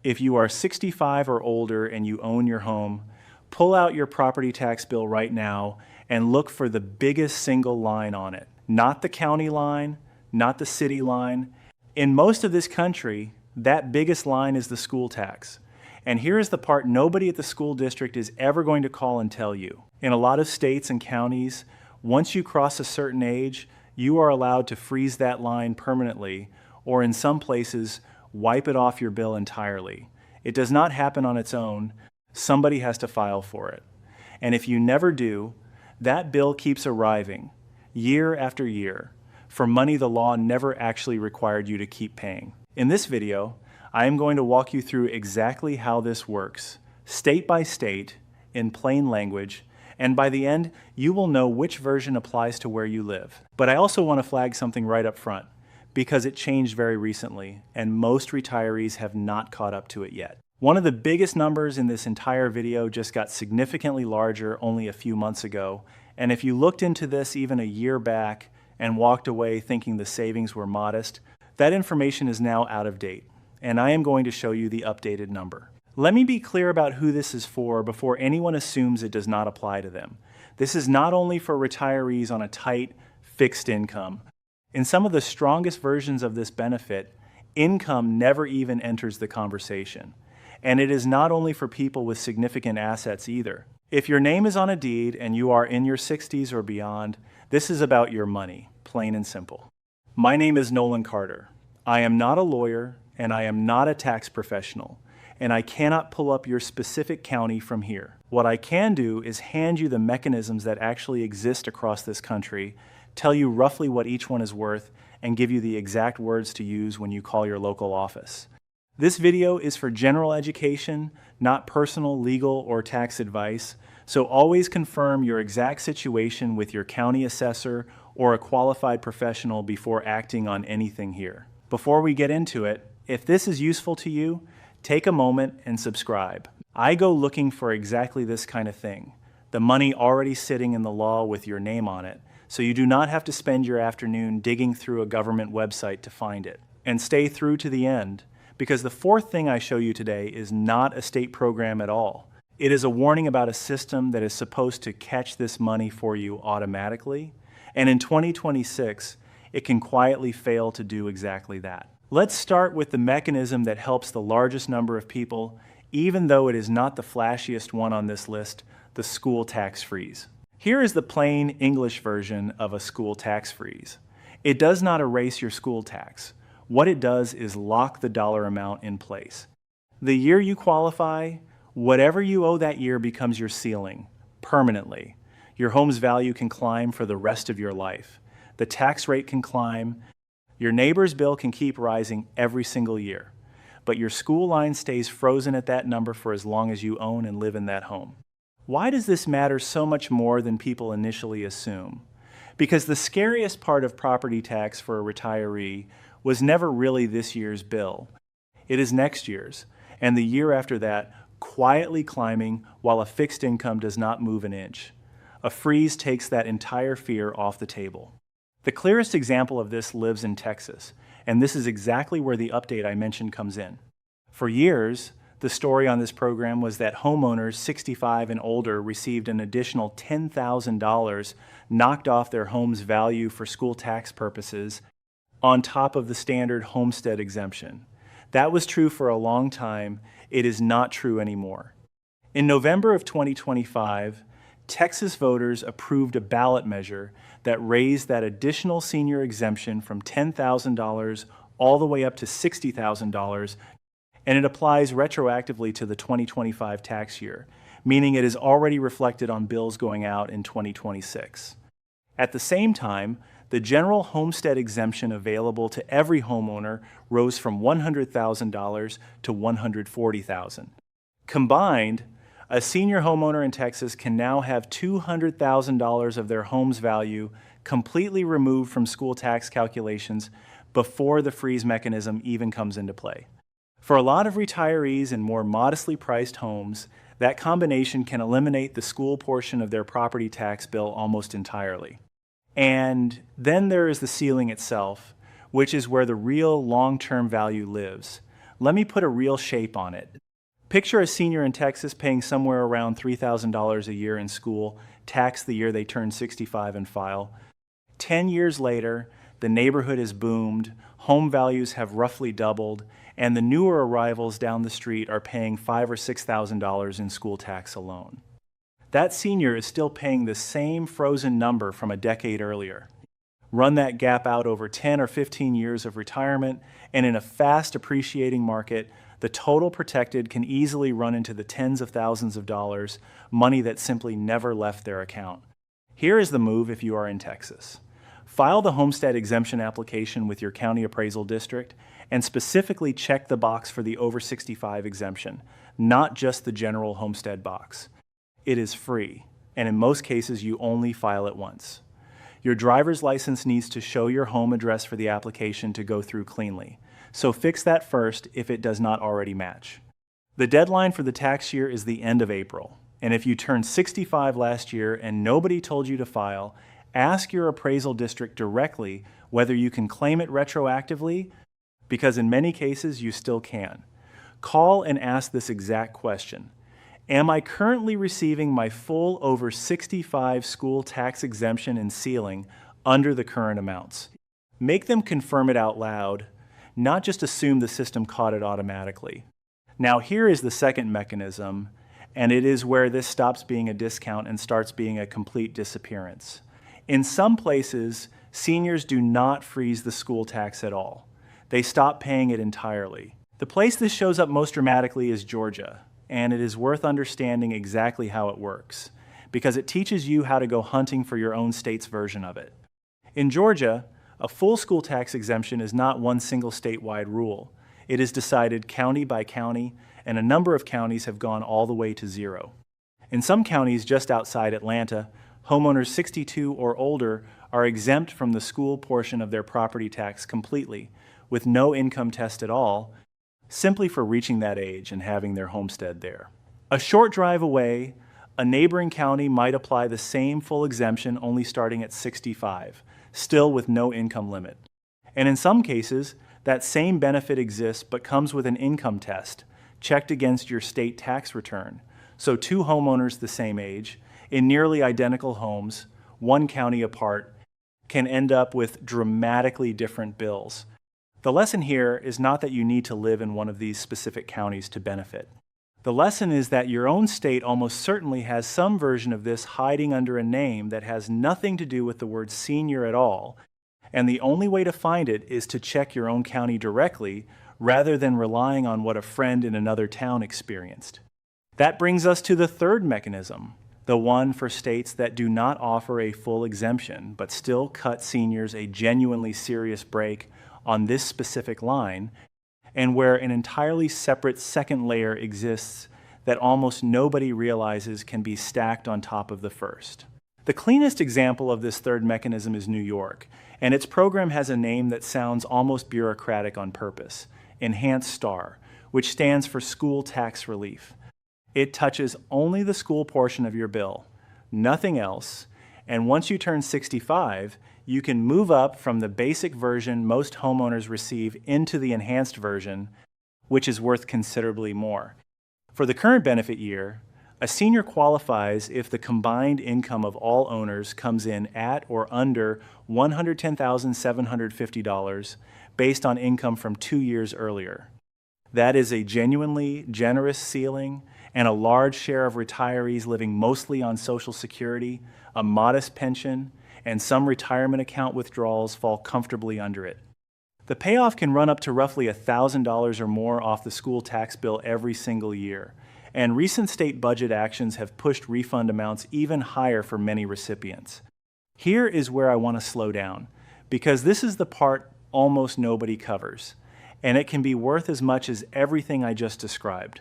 if you are 65 or older and you own your home, pull out your property tax bill right now and look for the biggest single line on it. Not the county line, not the city line. In most of this country, that biggest line is the school tax. And here is the part nobody at the school district is ever going to call and tell you. In a lot of states and counties, once you cross a certain age, you are allowed to freeze that line permanently, or in some places, wipe it off your bill entirely. It does not happen on its own. Somebody has to file for it. And if you never do, that bill keeps arriving, year after year, for money the law never actually required you to keep paying. In this video, I am going to walk you through exactly how this works, state by state, in plain language, and by the end, you will know which version applies to where you live. But I also want to flag something right up front, because it changed very recently, and most retirees have not caught up to it yet. One of the biggest numbers in this entire video just got significantly larger only a few months ago, and if you looked into this even a year back and walked away thinking the savings were modest, that information is now out of date, and I am going to show you the updated number. Let me be clear about who this is for before anyone assumes it does not apply to them. This is not only for retirees on a tight, fixed income. In some of the strongest versions of this benefit, income never even enters the conversation. And it is not only for people with significant assets either. If your name is on a deed and you are in your 60s or beyond, this is about your money, plain and simple. My name is Nolan Carter. I am not a lawyer and I am not a tax professional, and I cannot pull up your specific county from here. What I can do is hand you the mechanisms that actually exist across this country, tell you roughly what each one is worth, and give you the exact words to use when you call your local office. This video is for general education, not personal, legal, or tax advice, so always confirm your exact situation with your county assessor or a qualified professional before acting on anything here. Before we get into it, if this is useful to you, take a moment and subscribe. I go looking for exactly this kind of thing, the money already sitting in the law with your name on it, so you do not have to spend your afternoon digging through a government website to find it. And stay through to the end, because the fourth thing I show you today is not a state program at all. It is a warning about a system that is supposed to catch this money for you automatically, and in 2026, it can quietly fail to do exactly that. Let's start with the mechanism that helps the largest number of people, even though it is not the flashiest one on this list, the school tax freeze. Here is the plain English version of a school tax freeze. It does not erase your school tax. What it does is lock the dollar amount in place. The year you qualify, whatever you owe that year becomes your ceiling, permanently. Your home's value can climb for the rest of your life. The tax rate can climb. Your neighbor's bill can keep rising every single year, but your school line stays frozen at that number for as long as you own and live in that home. Why does this matter so much more than people initially assume? Because the scariest part of property tax for a retiree was never really this year's bill. It is next year's, and the year after that, quietly climbing while a fixed income does not move an inch. A freeze takes that entire fear off the table. The clearest example of this lives in Texas, and this is exactly where the update I mentioned comes in. For years, the story on this program was that homeowners 65 and older received an additional $10,000 knocked off their home's value for school tax purposes on top of the standard homestead exemption. That was true for a long time. It is not true anymore. In November of 2025, Texas voters approved a ballot measure that raised that additional senior exemption from $10,000 all the way up to $60,000, and it applies retroactively to the 2025 tax year, meaning it is already reflected on bills going out in 2026. At the same time, the general homestead exemption available to every homeowner rose from $100,000 to $140,000. Combined, a senior homeowner in Texas can now have $200,000 of their home's value completely removed from school tax calculations before the freeze mechanism even comes into play. For a lot of retirees in more modestly priced homes, that combination can eliminate the school portion of their property tax bill almost entirely. And then there is the ceiling itself, which is where the real long-term value lives. Let me put a real shape on it. Picture a senior in Texas paying somewhere around $3,000 a year in school, tax the year they turn 65 and file. 10 years later, the neighborhood has boomed, home values have roughly doubled, and the newer arrivals down the street are paying $5,000 or $6,000 in school tax alone. That senior is still paying the same frozen number from a decade earlier. Run that gap out over 10 or 15 years of retirement, and in a fast appreciating market, the total protected can easily run into the tens of thousands of dollars, money that simply never left their account. Here is the move if you are in Texas. File the homestead exemption application with your county appraisal district and specifically check the box for the over 65 exemption, not just the general homestead box. It is free, and in most cases you only file it once. Your driver's license needs to show your home address for the application to go through cleanly, so fix that first if it does not already match. The deadline for the tax year is the end of April, and if you turned 65 last year and nobody told you to file, ask your appraisal district directly whether you can claim it retroactively, because in many cases you still can. Call and ask this exact question. Am I currently receiving my full over 65 school tax exemption and ceiling under the current amounts? Make them confirm it out loud, not just assume the system caught it automatically. Now here is the second mechanism, and it is where this stops being a discount and starts being a complete disappearance. In some places, seniors do not freeze the school tax at all. They stop paying it entirely. The place this shows up most dramatically is Georgia, and it is worth understanding exactly how it works, because it teaches you how to go hunting for your own state's version of it. In Georgia, a full school tax exemption is not one single statewide rule. It is decided county by county, and a number of counties have gone all the way to zero. In some counties just outside Atlanta, homeowners 62 or older are exempt from the school portion of their property tax completely, with no income test at all, simply for reaching that age and having their homestead there. A short drive away, a neighboring county might apply the same full exemption only starting at 65, still with no income limit. And in some cases, that same benefit exists but comes with an income test, checked against your state tax return. So two homeowners the same age, in nearly identical homes, one county apart, can end up with dramatically different bills. The lesson here is not that you need to live in one of these specific counties to benefit. The lesson is that your own state almost certainly has some version of this hiding under a name that has nothing to do with the word senior at all, and the only way to find it is to check your own county directly rather than relying on what a friend in another town experienced. That brings us to the third mechanism, the one for states that do not offer a full exemption but still cut seniors a genuinely serious break on this specific line, and where an entirely separate second layer exists that almost nobody realizes can be stacked on top of the first. The cleanest example of this third mechanism is New York, and its program has a name that sounds almost bureaucratic on purpose, Enhanced STAR, which stands for School Tax Relief. It touches only the school portion of your bill, nothing else, and once you turn 65, you can move up from the basic version most homeowners receive into the enhanced version, which is worth considerably more. For the current benefit year, a senior qualifies if the combined income of all owners comes in at or under $110,750 based on income from 2 years earlier. That is a genuinely generous ceiling, and a large share of retirees living mostly on Social Security, a modest pension, and some retirement account withdrawals fall comfortably under it. The payoff can run up to roughly $1,000 or more off the school tax bill every single year, and recent state budget actions have pushed refund amounts even higher for many recipients. Here is where I want to slow down, because this is the part almost nobody covers, and it can be worth as much as everything I just described.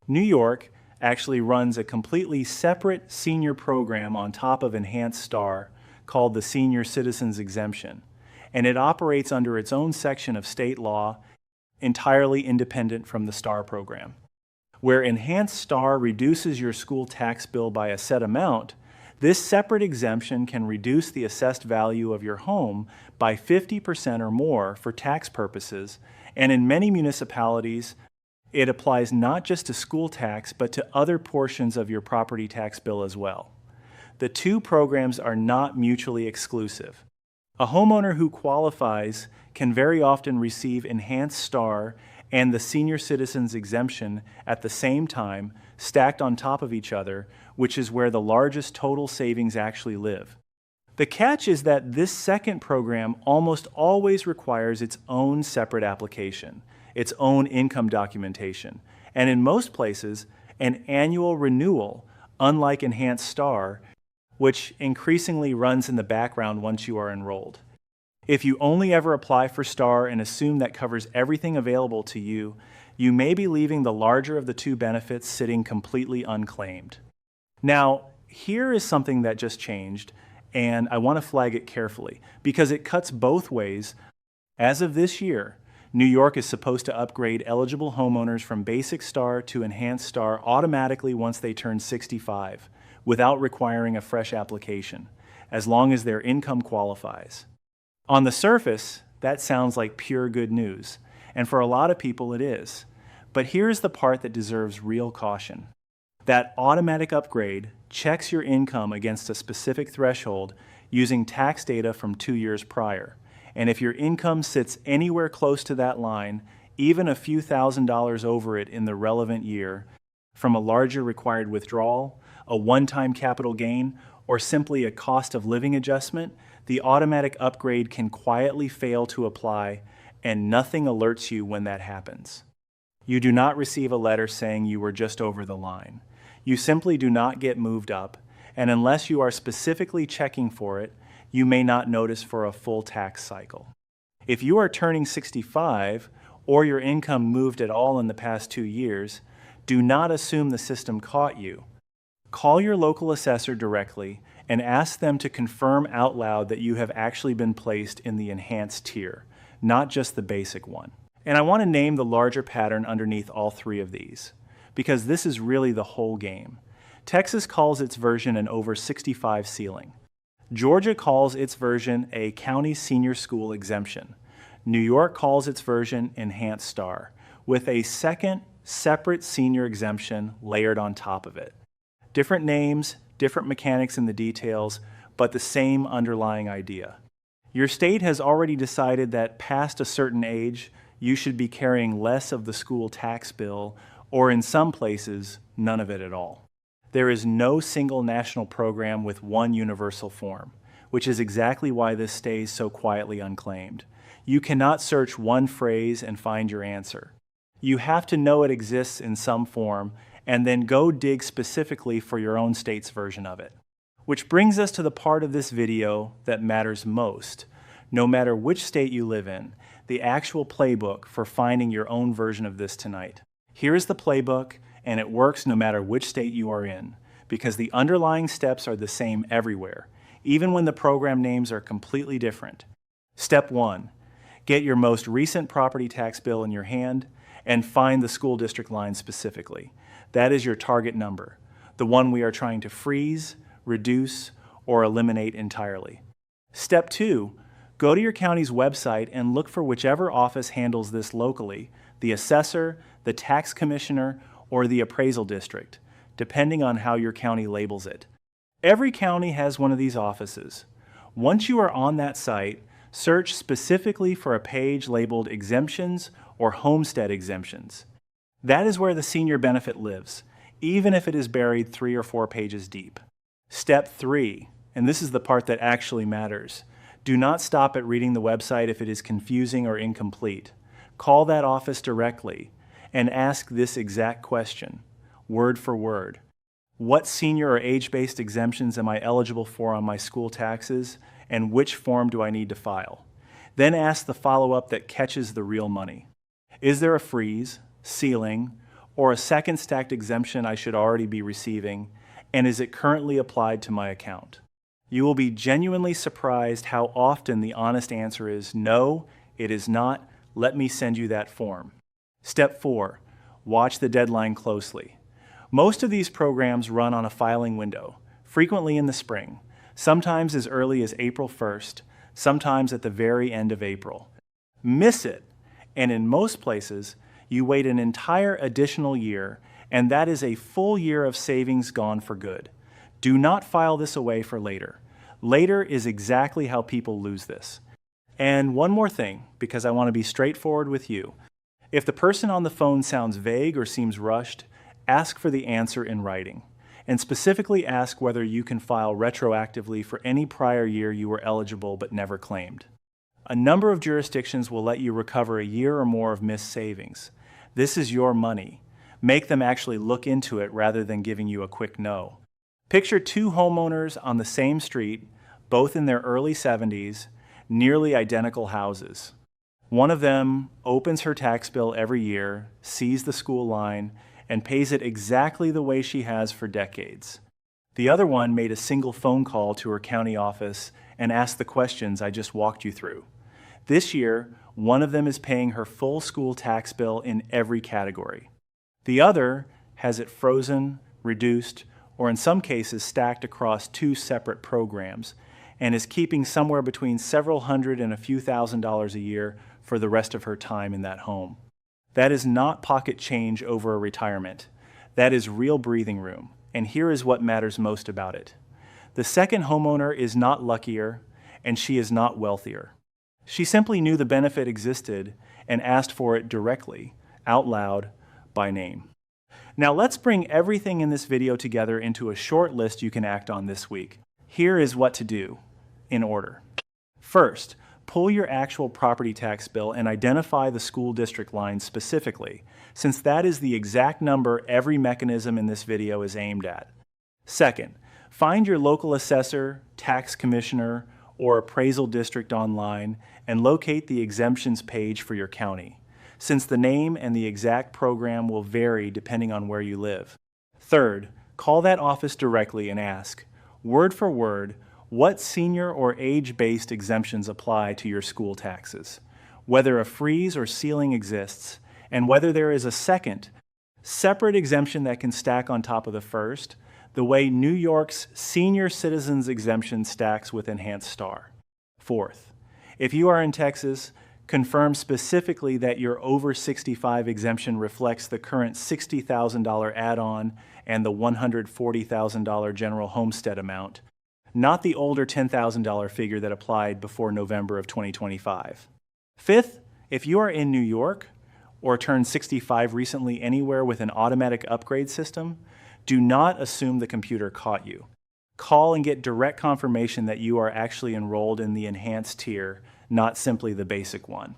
New York actually runs a completely separate senior program on top of Enhanced STAR called the Senior Citizens Exemption, and it operates under its own section of state law, entirely independent from the STAR program. Where Enhanced STAR reduces your school tax bill by a set amount, this separate exemption can reduce the assessed value of your home by 50% or more for tax purposes And in many municipalities, it applies not just to school tax, but to other portions of your property tax bill as well. The two programs are not mutually exclusive. A homeowner who qualifies can very often receive Enhanced Star and the Senior Citizens Exemption at the same time, stacked on top of each other, which is where the largest total savings actually live. The catch is that this second program almost always requires its own separate application, its own income documentation, and in most places, an annual renewal, unlike Enhanced Star, which increasingly runs in the background once you are enrolled. If you only ever apply for Star and assume that covers everything available to you, you may be leaving the larger of the two benefits sitting completely unclaimed. Now, here is something that just changed, and I want to flag it carefully because it cuts both ways. As of this year, New York is supposed to upgrade eligible homeowners from Basic Star to Enhanced Star automatically once they turn 65, without requiring a fresh application, as long as their income qualifies. On the surface, that sounds like pure good news, and for a lot of people it is. But here's the part that deserves real caution. That automatic upgrade checks your income against a specific threshold using tax data from 2 years prior. And if your income sits anywhere close to that line, even a few $1,000s over it in the relevant year, from a larger required withdrawal, a one-time capital gain, or simply a cost of living adjustment, the automatic upgrade can quietly fail to apply, and nothing alerts you when that happens. You do not receive a letter saying you were just over the line. You simply do not get moved up, and unless you are specifically checking for it, you may not notice for a full tax cycle. If you are turning 65, or your income moved at all in the past 2 years, do not assume the system caught you. Call your local assessor directly and ask them to confirm out loud that you have actually been placed in the enhanced tier, not just the basic one. And I want to name the larger pattern underneath all three of these, because this is really the whole game. Texas calls its version an over 65 ceiling. Georgia calls its version a county senior school exemption. New York calls its version Enhanced Star, with a second separate senior exemption layered on top of it. Different names, different mechanics in the details, but the same underlying idea. Your state has already decided that past a certain age, you should be carrying less of the school tax bill, or in some places, none of it at all. There is no single national program with one universal form, which is exactly why this stays so quietly unclaimed. You cannot search one phrase and find your answer. You have to know it exists in some form, and then go dig specifically for your own state's version of it. Which brings us to the part of this video that matters most. No matter which state you live in, the actual playbook for finding your own version of this tonight. Here is the playbook, and it works no matter which state you are in, because the underlying steps are the same everywhere, even when the program names are completely different. Step 1. Get your most recent property tax bill in your hand and find the school district line specifically. That is your target number, the one we are trying to freeze, reduce, or eliminate entirely. Step 2, go to your county's website and look for whichever office handles this locally, the assessor, the tax commissioner, or the appraisal district, depending on how your county labels it. Every county has one of these offices. Once you are on that site, search specifically for a page labeled Exemptions or Homestead Exemptions. That is where the senior benefit lives, even if it is buried 3 or 4 pages deep. Step 3, and this is the part that actually matters. Do not stop at reading the website if it is confusing or incomplete. Call that office directly and ask this exact question, word for word. What senior or age-based exemptions am I eligible for on my school taxes, and which form do I need to file? Then ask the follow-up that catches the real money. Is there a freeze, ceiling, or a second stacked exemption I should already be receiving, and is it currently applied to my account? You will be genuinely surprised how often the honest answer is, no, it is not, let me send you that form. Step 4, watch the deadline closely. Most of these programs run on a filing window, frequently in the spring, sometimes as early as April 1st, sometimes at the very end of April. Miss it, And in most places, you wait an entire additional year, and that is a full year of savings gone for good. Do not file this away for later. Later is exactly how people lose this. And one more thing, because I want to be straightforward with you. If the person on the phone sounds vague or seems rushed, ask for the answer in writing. And specifically ask whether you can file retroactively for any prior year you were eligible but never claimed. A number of jurisdictions will let you recover a year or more of missed savings. This is your money. Make them actually look into it rather than giving you a quick no. Picture two homeowners on the same street, both in their early 70s, nearly identical houses. One of them opens her tax bill every year, sees the school line, and pays it exactly the way she has for decades. The other one made a single phone call to her county office and asked the questions I just walked you through. This year, one of them is paying her full school tax bill in every category. The other has it frozen, reduced, or in some cases stacked across two separate programs, and is keeping somewhere between several hundred and a few $1,000s a year for the rest of her time in that home. That is not pocket change over a retirement. That is real breathing room, and here is what matters most about it. The second homeowner is not luckier, and she is not wealthier. She simply knew the benefit existed and asked for it directly, out loud, by name. Now let's bring everything in this video together into a short list you can act on this week. Here is what to do, in order. First, pull your actual property tax bill and identify the school district line specifically, since that is the exact number every mechanism in this video is aimed at. Second, find your local assessor, tax commissioner, or appraisal district online and locate the exemptions page for your county, since the name and the exact program will vary depending on where you live. Third, call that office directly and ask, word for word, what senior or age-based exemptions apply to your school taxes, whether a freeze or ceiling exists, and whether there is a second, separate exemption that can stack on top of the first, the way New York's senior citizens exemption stacks with enhanced star. Fourth, if you are in Texas, confirm specifically that your over 65 exemption reflects the current $60,000 add-on and the $140,000 general homestead amount, not the older $10,000 figure that applied before November of 2025. Fifth, if you are in New York or turned 65 recently anywhere with an automatic upgrade system, do not assume the computer caught you. Call and get direct confirmation that you are actually enrolled in the enhanced tier, not simply the basic one.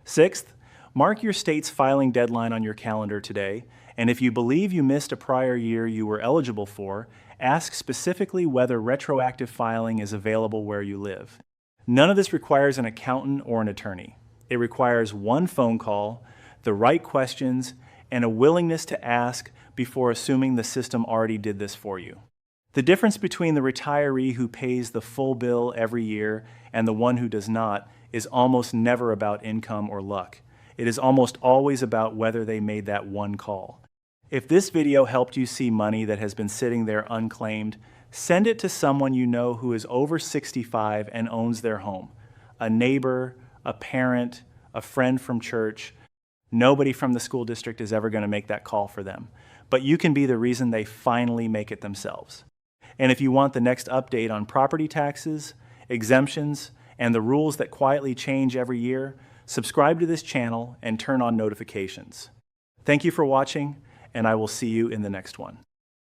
Sixth, mark your state's filing deadline on your calendar today, and if you believe you missed a prior year you were eligible for, ask specifically whether retroactive filing is available where you live. None of this requires an accountant or an attorney. It requires one phone call, the right questions, and a willingness to ask before assuming the system already did this for you. The difference between the retiree who pays the full bill every year and the one who does not is almost never about income or luck. It is almost always about whether they made that one call. If this video helped you see money that has been sitting there unclaimed, send it to someone you know who is over 65 and owns their home. A neighbor, a parent, a friend from church. Nobody from the school district is ever going to make that call for them, but you can be the reason they finally make it themselves. And if you want the next update on property taxes, exemptions, and the rules that quietly change every year, subscribe to this channel and turn on notifications. Thank you for watching, and I will see you in the next one.